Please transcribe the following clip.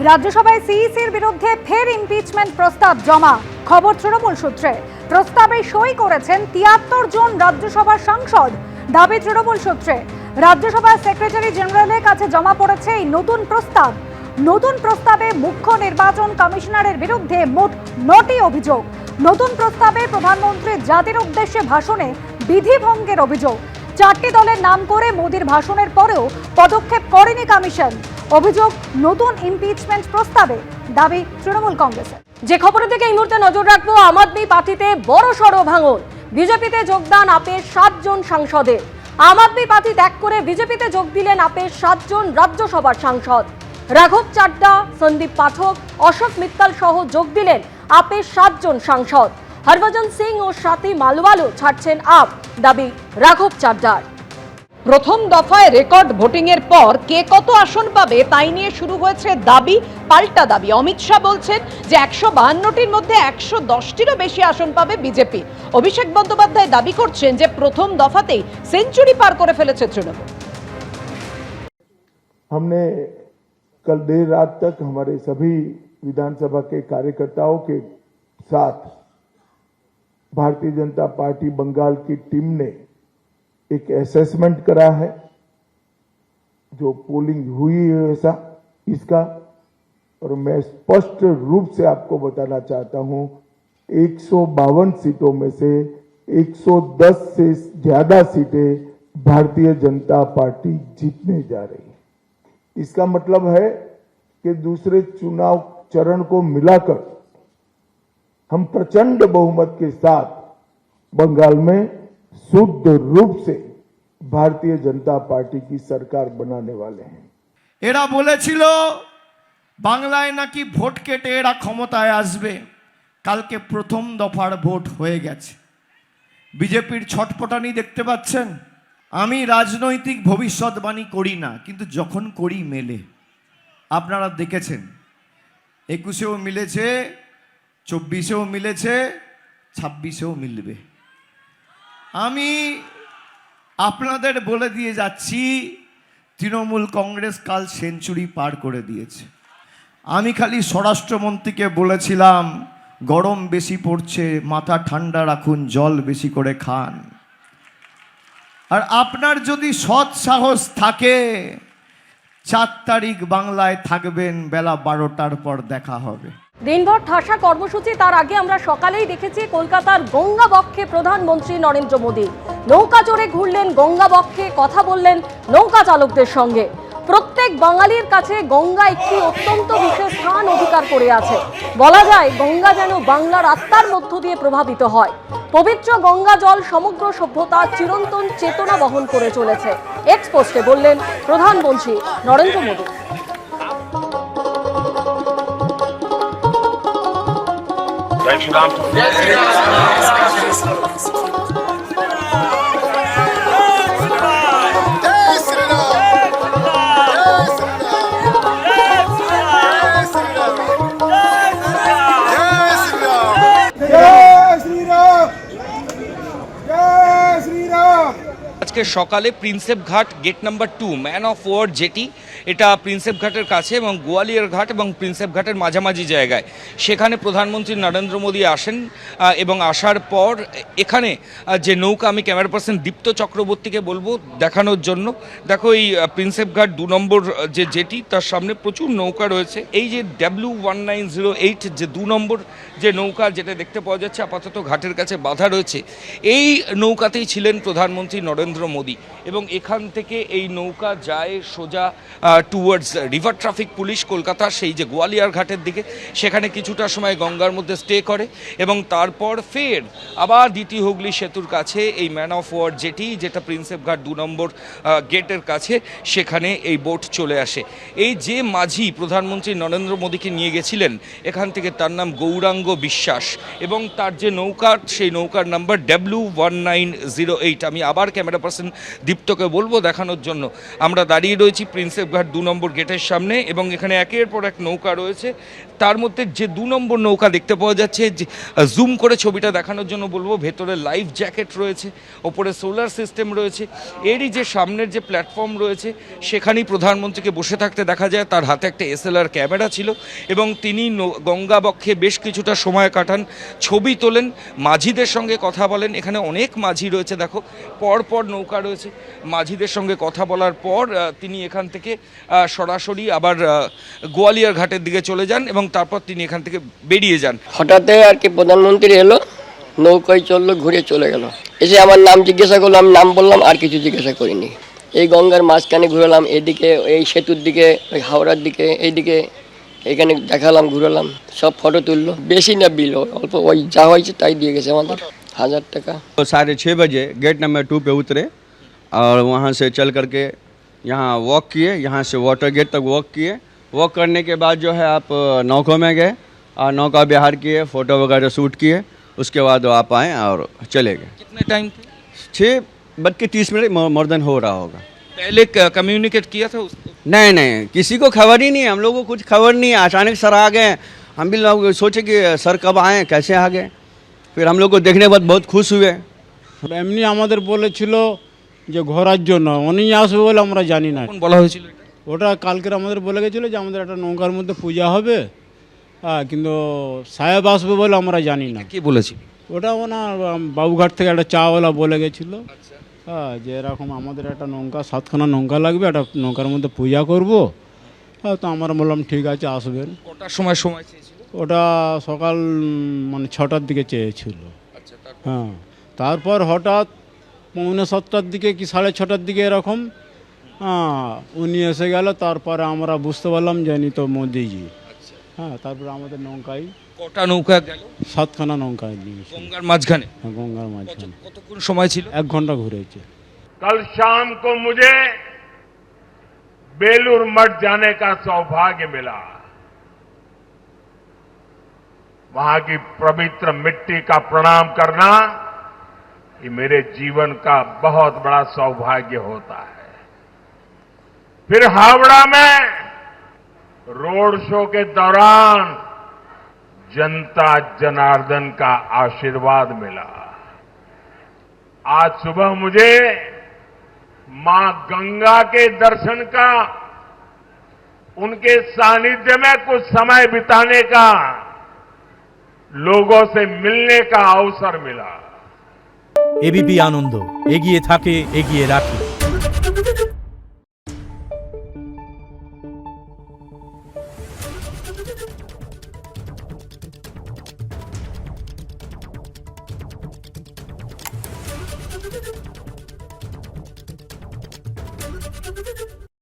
রাজ্যসভায় সিইসির বিরুদ্ধে ফের ইমপিচমেন্ট প্রস্তাব জমা। খবর তৃণমূল সূত্রে। প্রস্তাবে সই করেছেন ৭৩ জন রাজ্যসভার সাংসদ। দাবি তৃণমূল সূত্রে, রাজ্যসভার সেক্রেটারি জেনারেলের কাছে জমা পড়েছে এই নতুন প্রস্তাব। নতুন প্রস্তাবে মুখ্য নির্বাচন কমিশনারের বিরুদ্ধে মোট ৯টি অভিযোগ। নতুন প্রস্তাবে প্রধানমন্ত্রীর জাতির উদ্দেশ্যে ভাষণে বিধিভঙ্গের অভিযোগ। ৪টি দলের নাম করে মোদির ভাষণের পরেও পদক্ষেপ করেনি কমিশন। অভিযোগ নতুন ইমপিচমেন্ট প্রস্তাবে। দাবি তৃণমূল কংগ্রেসের। যে খবরের দিকে এই মুহূর্তে নজর রাখবো, আম আদমি পার্টিতে বড়সড় ভাঙন। বিজেপিতে যোগদান আপের ৭ জন সাংসদের। আম আদমি পার্টি ত্যাগ করে বিজেপিতে যোগ দিলেন আপের ৭ জন রাজ্যসভার সাংসদ। রাঘব চাড্ডা, সন্দীপ পাঠক, অশোক মিত্তাল সহ যোগ দিলেন আপের ৭ জন সাংসদ। হরভজন সিং ও সাথী মালওয়ালও ছাড়ছেন আপ। দাবি রাঘব চাড্ডার। প্রথম দফায় রেকর্ড ভোটিং এর পর কে কত আসন পাবে তাই নিয়ে শুরু হয়েছে দাবি পাল্টা দাবি। অমিত শাহ বলছেন যে ১৫২টির মধ্যে ১১০টিরও বেশি আসন পাবে বিজেপি। অভিষেক বন্দ্যোপাধ্যায় দাবি করছেন যে প্রথম দফাতেই সেঞ্চুরি পার করে ফেলেছে তৃণমূল। हमने कल देर रात तक हमारे सभी विधानसभा के कार्यकर्ताओं के साथ भारतीय जनता पार्टी बंगाल की टीम ने एक असेसमेंट करा है, जो पोलिंग हुई है ऐसा इसका, और मैं स्पष्ट रूप से आपको बताना चाहता हूं 152 सीटों में से 110 से ज्यादा सीटें भारतीय जनता पार्टी जीतने जा रही है। इसका मतलब है कि दूसरे चुनाव चरण को मिलाकर हम प्रचंड बहुमत के साथ बंगाल में शुद्ध रूप से भारतीय जनता पार्टी की सरकार बनाने वाले हैं। এরা বলেছিল বাংলায় নাকি ভোট কেটে এরা ক্ষমতায় আসবে। কালকে প্রথম দফার ভোট হয়ে গেছে। বিজেপির ছটপটানি দেখতে পাচ্ছেন। আমি রাজনৈতিক ভবিষ্যৎবাণী করি না, কিন্তু যখন করি মেলে। আপনারা দেখেছেন ২১এও মিলেছে, ২৪এও মিলেছে, ২৬এও মিলবে। আমি আপনাদের বলে দিয়ে যাচ্ছি, তৃণমূল কংগ্রেস কাল সেঞ্চুরি পার করে দিয়েছে। আমি খালি স্বরাষ্ট্রমন্ত্রীকে বলেছিলাম, গরম বেশি পড়ছে, মাথা ঠান্ডা রাখুন, জল বেশি করে খান। আর আপনার যদি সৎ সাহস থাকে, ৪ তারিখ বাংলায় থাকবেন, বেলা ১২টার পর দেখা হবে। দিনভর ঠাসা কর্মসূচি। তার আগে আমরা সকালেই দেখেছি কলকাতার গঙ্গা বক্ষে প্রধানমন্ত্রী নরেন্দ্র মোদী নৌকা চড়ে ঘুরলেন। গঙ্গা বক্ষে কথা বললেন নৌকা চালকদের সঙ্গে। প্রত্যেক বাঙালির কাছে গঙ্গা একটি অত্যন্ত বিশেষ স্থান অধিকার করে আছে। বলা যায় গঙ্গা যেন বাংলার আত্মার মধ্য দিয়ে প্রভাবিত হয়। পবিত্র গঙ্গা জল সমগ্র সভ্যতার চিরন্তন চেতনা বহন করে চলেছে। এক্স পোস্টে বললেন প্রধানমন্ত্রী নরেন্দ্র মোদী। আজকে সকালে Prinsep Ghat gate number 2 man of war jetty, এটা প্রিন্সেপ ঘাটের কাছে এবং গোয়ালিয়র ঘাট এবং প্রিন্সেপ ঘাটের মাঝামাঝি জায়গায়, সেখানে প্রধানমন্ত্রী নরেন্দ্র মোদী আসেন এবং আসার পর এখানে যে নৌকা, আমি ক্যামেরা পার্সন দীপ্ত চক্রবর্তীকে বলবো দেখানোর জন্য। দেখো এই প্রিন্সেপ ঘাট 2 নম্বর যে জেটি, তার সামনে প্রচুর নৌকা রয়েছে। এই যে W1908 যে 2 নম্বর যে নৌকা, যেটা দেখতে পাওয়া যাচ্ছে আপাতত ঘাটের কাছে বাঁধা রয়েছে, এই নৌকাতেই ছিলেন প্রধানমন্ত্রী নরেন্দ্র মোদী। এবং এখান থেকে এই নৌকা যায় সোজা towards river traffic police Kolkata, সেই যে গোয়ালিয়র ঘাটের দিকে। সেখানে কিছুটা সময় গঙ্গার মধ্যে স্টে করে এবং তারপর ফের আবার দ্বিতীয় হুগলি সেতুর কাছে এই ম্যান অফ ওয়ার জেটি, যেটা প্রিন্সেপ ঘাট 2 নম্বর গেটের কাছে, সেখানে এই বোট চলে আসে। এই যে মাঝি প্রধানমন্ত্রী নরেন্দ্র মোদীকে নিয়ে গেছিলেন এখান থেকে, তার নাম গৌরাঙ্গ বিশ্বাস, এবং তার যে নৌকা, সেই নৌকার নাম্বার W1908। আমি আবার ক্যামেরা পার্সন পার্সন দীপ্তকে বলবো দেখানোর জন্য। আমরা দাঁড়িয়ে রয়েছি প্রিন্সেপ ঘাট 2 নম্বর গেটের সামনে এবং এখানে একের পর এক নৌকা রয়েছে। তার মধ্যে যে 2 নম্বর নৌকা দেখতে পাওয়া যাচ্ছে, যে জুম করে ছবিটা দেখানোর জন্য বলবো, ভেতরে লাইফ জ্যাকেট রয়েছে, ওপরে সোলার সিস্টেম রয়েছে। এরই যে সামনের যে প্ল্যাটফর্ম রয়েছে সেখানেই প্রধানমন্ত্রীকে বসে থাকতে দেখা যায়। তার হাতে একটা SLR ক্যামেরা ছিল এবং তিনি গঙ্গা বক্ষে বেশ কিছুটা সময় কাটান, ছবি তোলেন, মাঝিদের সঙ্গে কথা বলেন। এখানে অনেক মাঝি রয়েছে, দেখো পর পর নৌকা রয়েছে। মাঝিদের সঙ্গে কথা বলার পর তিনি এখান থেকে সরাসরি আবার গোয়ালিয়র ঘাটের দিকে চলে যান এবং তারপর তিনি এখান থেকে বেরিয়ে যান। হঠাৎ আর কি প্রধানমন্ত্রী এলো, নৌকায় চললো, ঘুরে চলে গেল। এসে আমার নাম জিজ্ঞাসা করলো, আমি নাম বললাম, আর কিছু জিজ্ঞাসা করিনি। এই গঙ্গার মাঝখানে ঘুরলাম, এদিকে এই সেতুর দিকে, ওই হাওড়ার দিকে, এইদিকে এখানে দেখালাম, ঘুরালাম, সব ফটো তুললো। বেশি না বিল, অল্প, ওই যা হয়েছে তাই দিয়ে গেছে আমাদের 1000 টাকা। तो 6:30 बजे गेट नंबर 2 पे उतरे और वहाँ से चल करके यहाँ वॉक किए, यहाँ से वाटर गेट तक वॉक किए। वॉक करने के बाद जो है आप नौकों में गए और नौका विहार किए, फ़ोटो वगैरह शूट किए। उसके बाद आप आए और चले गए। कितने टाइम थे? 6:30 मोर देन हो रहा होगा। पहले कम्युनिकेट किया था उसको? नहीं, किसी को खबर ही नहीं है, हम लोगों को कुछ खबर नहीं है। अचानक सर आ गए, हम भी लोग सोचे कि सर कब आए, कैसे आ गए। फिर हम लोग को देखने के बाद बहुत खुश हुए। এমনি আমাদের বলেছিল যে ঘোরার জন্য, উনি আসবে বলে আমরা জানি না। কখন বলা হয়েছিল এটা? ওটা কালকের আমাদের বলে গেছিলো যে আমাদের একটা নৌকার মধ্যে পূজা হবে, হ্যাঁ, কিন্তু সাহেব আসবে বলে আমরা জানি না। কি বলেছিল? ওটা ওনার বাবুঘাট থেকে একটা চাওয়ালা বলে গেছিলো, হ্যাঁ, যে এরকম আমাদের একটা নৌকা, 7খানা নৌকা লাগবে, একটা নৌকার মধ্যে পূজা করব। হ্যাঁ, তো আমরা বললাম ঠিক আছে, আসবেন। কটার সময় চেয়েছিল? ওটা সকাল মানে 6টার দিকে চেয়েছিল। আচ্ছা, হ্যাঁ, তারপর হঠাৎ 6:45 দিকে কি 6:30 দিকে এরকম উনি এসে গেল। তারপরে আমরা বুঝতে পারলাম যে ইনি তো মোদিজি। হ্যাঁ, তারপরে আমাদের নৌকায় কটা নৌকা গেল? 7খানা নৌকায় নিয়েছে গঙ্গার মাঝখানে? গঙ্গার মাঝখানে। কতক্ষণ সময় ছিল? 1 ঘন্টা ঘুরেছে। कल शाम को मुझे बेलूर मठ जाने का सौभाग्य मिला। वहां की पवित्र मिट्टी का प्रणाम करना ये मेरे जीवन का बहुत बड़ा सौभाग्य होता है। फिर हावड़ा में रोड शो के दौरान जनता जनार्दन का आशीर्वाद मिला। आज सुबह मुझे मां गंगा के दर्शन का, उनके सानिध्य में कुछ समय बिताने का, लोगों से मिलने का अवसर मिला। एबीपी आनंद एगिए थाके एगिए राखे।